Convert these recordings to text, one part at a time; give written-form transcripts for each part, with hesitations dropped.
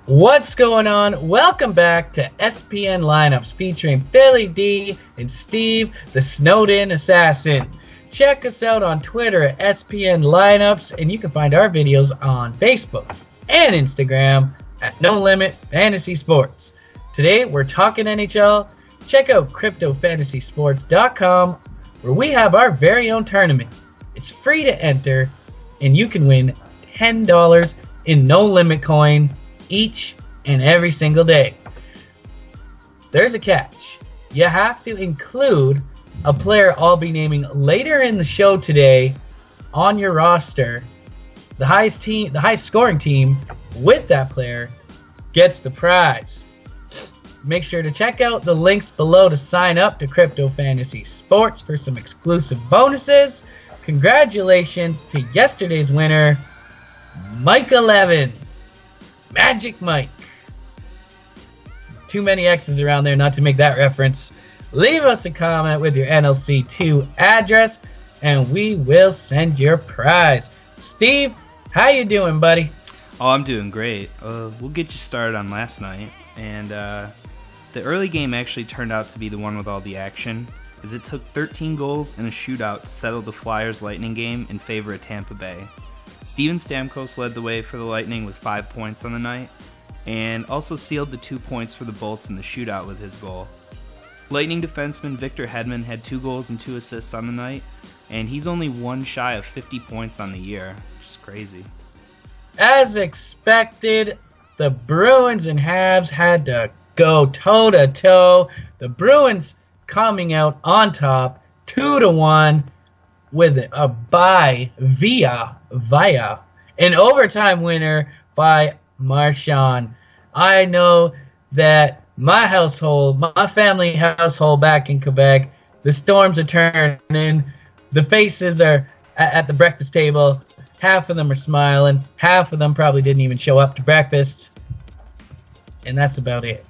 What's going on? Welcome back to SPN Lineups featuring Philly D and Steve, the Snowden Assassin. Check us out on Twitter at SPN Lineups, and you can find our videos on Facebook and Instagram at No Limit Fantasy Sports. Today we're talking NHL. Check out CryptoFantasySports.com, where we have our very own tournament. It's free to enter, and you can win $10 in No Limit coin each and every single day. There's a catch. You have to include a player I'll be naming later in the show today on your roster. The highest scoring team with that player gets the prize. Make sure to check out the links below to sign up to Crypto Fantasy Sports for some exclusive bonuses. Congratulations to yesterday's winner, Mike 11. Magic Mike. Too many X's around there not to make that reference. Leave us a comment with your NLC2 address, and we will send your prize. Steve, how you doing, buddy? Oh, I'm doing great. We'll get you started on last night, and the early game actually turned out to be the one with all the action, as it took 13 goals in a shootout to settle the Flyers-Lightning game in favor of Tampa Bay. Steven Stamkos led the way for the Lightning with 5 points on the night, and also sealed the 2 points for the Bolts in the shootout with his goal. Lightning defenseman Victor Hedman had 2 goals and 2 assists on the night, and he's only one shy of 50 points on the year, which is crazy. As expected, the Bruins and Habs had to go toe-to-toe. The Bruins coming out on top 2-1 with a bye via an overtime winner by Marchand. I know that my family household back in Quebec, the storms are turning. The faces are at the breakfast table. Half of them are smiling. Half of them probably didn't even show up to breakfast. And that's about it.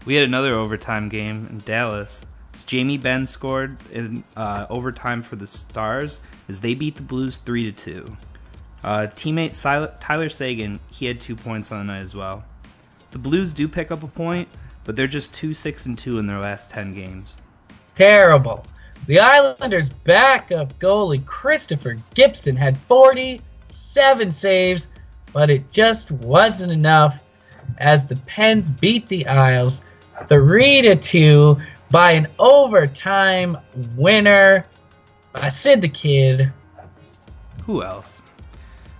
We had another overtime game in Dallas. Jamie Benn scored in overtime for the Stars as they beat the Blues 3-2. Teammate Tyler Seguin, he had 2 points on the night as well. The Blues do pick up a point, but they're just 2-6-2 in their last 10 games. Terrible. The Islanders' backup goalie Christopher Gibson had 47 saves, but it just wasn't enough as the Pens beat the Isles 3-2 by an overtime winner, Sid the Kid. Who else?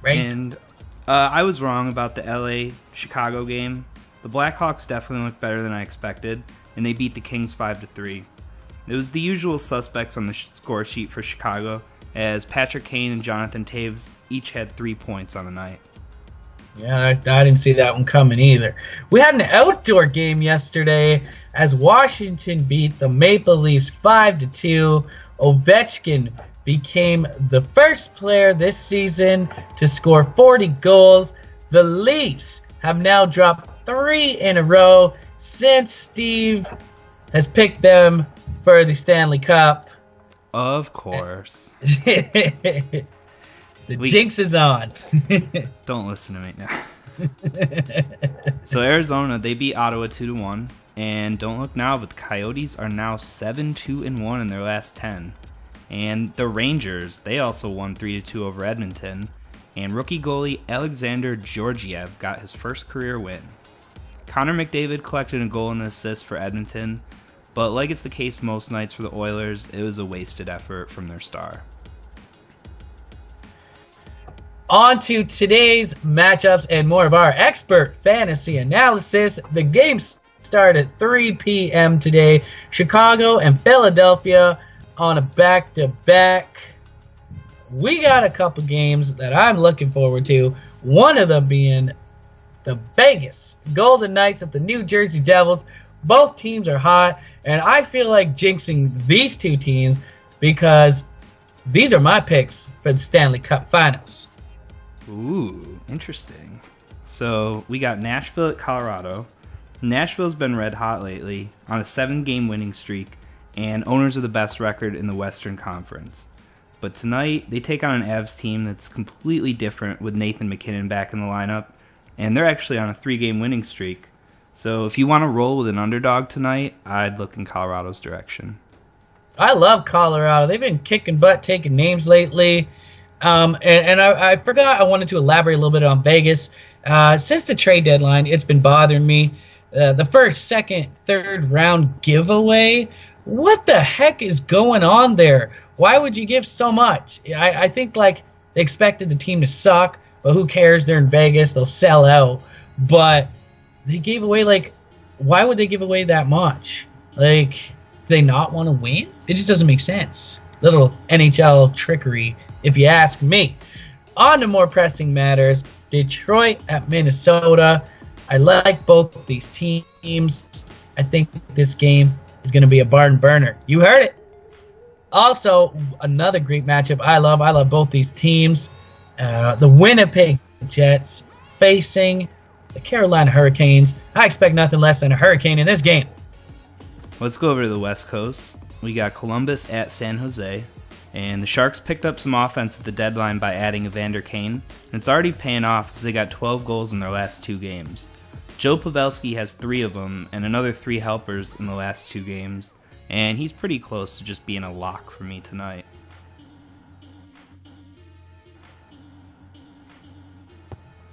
Right. And I was wrong about the LA-Chicago game. The Blackhawks definitely looked better than I expected, and they beat the Kings 5-3. It was the usual suspects on the score sheet for Chicago, as Patrick Kane and Jonathan Toews each had 3 points on the night. Yeah, I didn't see that one coming either. We had an outdoor game yesterday as Washington beat the Maple Leafs 5-2. Ovechkin became the first player this season to score 40 goals. The Leafs have now dropped 3 in a row since Steve has picked them for the Stanley Cup. Of course. The jinx is on. Don't listen to me now. So Arizona, they beat Ottawa 2-1. And don't look now, but the Coyotes are now 7-2-1 in their last 10. And the Rangers, they also won 3-2 over Edmonton. And rookie goalie Alexander Georgiev got his first career win. Connor McDavid collected a goal and an assist for Edmonton. But like it's the case most nights for the Oilers, it was a wasted effort from their star. On to today's matchups and more of our expert fantasy analysis. The games start at 3 p.m. today. Chicago and Philadelphia on a back-to-back. We got a couple games that I'm looking forward to. One of them being the Vegas Golden Knights at the New Jersey Devils. Both teams are hot, and I feel like jinxing these two teams because these are my picks for the Stanley Cup Finals. Ooh, interesting. So we got Nashville at Colorado. Nashville's been red hot lately on a 7-game winning streak and owners of the best record in the Western Conference. But tonight, they take on an Avs team that's completely different with Nathan MacKinnon back in the lineup. and they're actually on a 3-game winning streak. So if you want to roll with an underdog tonight, I'd look in Colorado's direction. I love Colorado. They've been kicking butt, taking names lately. And I forgot I wanted to elaborate a little bit on Vegas. Since the trade deadline, it's been bothering me. The first, second, third round giveaway. What the heck is going on there? Why would you give so much? I think like they expected the team to suck, but who cares? They're in Vegas. They'll sell out. But they gave away, like, why would they give away that much? Like, do they not want to win? It just doesn't make sense. Little NHL trickery, if you ask me. On to more pressing matters. Detroit at Minnesota. I like both these teams. I think this game is going to be a barn burner. You heard it. Also, another great matchup I love. I love both these teams. The Winnipeg Jets facing the Carolina Hurricanes. I expect nothing less than a hurricane in this game. Let's go over to the West Coast. We got Columbus at San Jose. And the Sharks picked up some offense at the deadline by adding Evander Kane. And it's already paying off as they got 12 goals in their last 2 games. Joe Pavelski has 3 of them and another 3 helpers in the last 2 games. And he's pretty close to just being a lock for me tonight.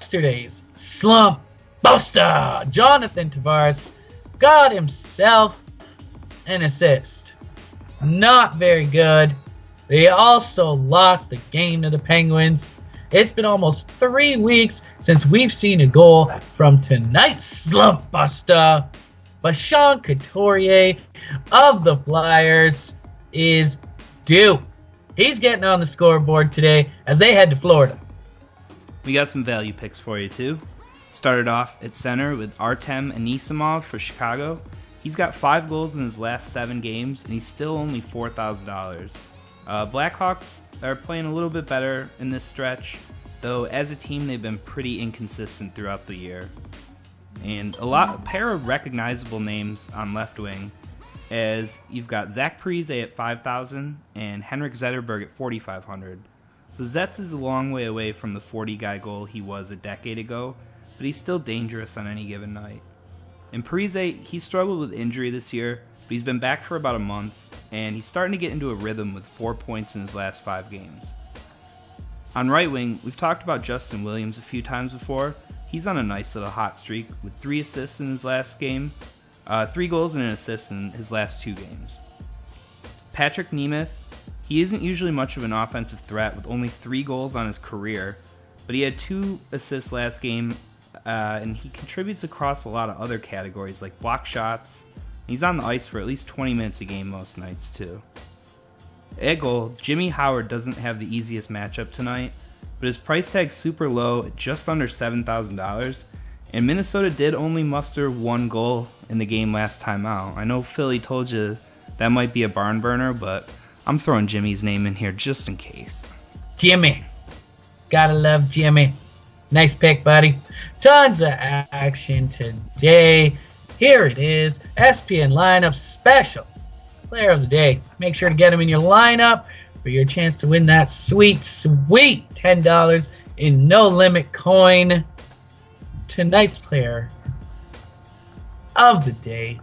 Yesterday's slump buster, Jonathan Tavares, got himself an assist. Not very good. They also lost the game to the Penguins. It's been almost 3 weeks since we've seen a goal from tonight's slump buster. But Sean Couturier of the Flyers is due. He's getting on the scoreboard today as they head to Florida. We got some value picks for you too. Started off at center with Artem Anisimov for Chicago. He's got 5 goals in his last 7 games, and he's still only $4,000. Blackhawks are playing a little bit better in this stretch, though as a team they've been pretty inconsistent throughout the year. And a pair of recognizable names on left wing, as you've got Zach Parise at $5,000 and Henrik Zetterberg at $4,500. So Zetz is a long way away from the 40-guy goal he was a decade ago, but he's still dangerous on any given night. And Parise, he struggled with injury this year, but he's been back for about a month, and he's starting to get into a rhythm with 4 points in his last 5 games. On right wing, we've talked about Justin Williams a few times before. He's on a nice little hot streak with 3 assists in his last game, 3 goals and an assist in his last 2 games. Patrick Nemeth, he isn't usually much of an offensive threat with only 3 goals on his career, but he had 2 assists last game, and he contributes across a lot of other categories like block shots. He's on the ice for at least 20 minutes a game most nights too. At goal, Jimmy Howard doesn't have the easiest matchup tonight, but his price tag's super low at just under $7,000, and Minnesota did only muster 1 goal in the game last time out. I know Philly told you that might be a barn burner, but I'm throwing Jimmy's name in here just in case. Jimmy. Gotta love Jimmy. Nice pick, buddy. Tons of action today. Here it is. SPN lineup special. Player of the day. Make sure to get him in your lineup for your chance to win that sweet, sweet $10 in no limit coin. Tonight's player of the day.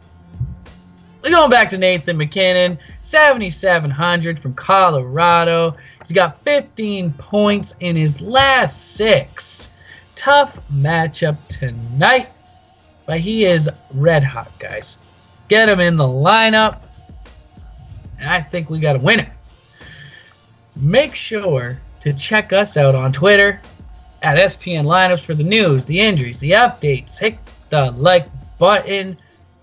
We're going back to Nathan McKinnon, 7,700 from Colorado. He's got 15 points in his last 6. Tough matchup tonight, but he is red hot, guys. Get him in the lineup, and I think we got a winner. Make sure to check us out on Twitter at SPN Lineups for the news, the injuries, the updates. Hit the like button.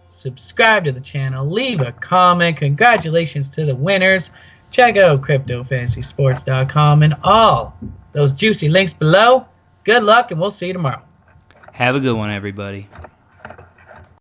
Subscribe to the channel, leave a comment. Congratulations to the winners. Check out CryptoFantasySports.com and all those juicy links below. Good luck, and we'll see you tomorrow. Have a good one, everybody.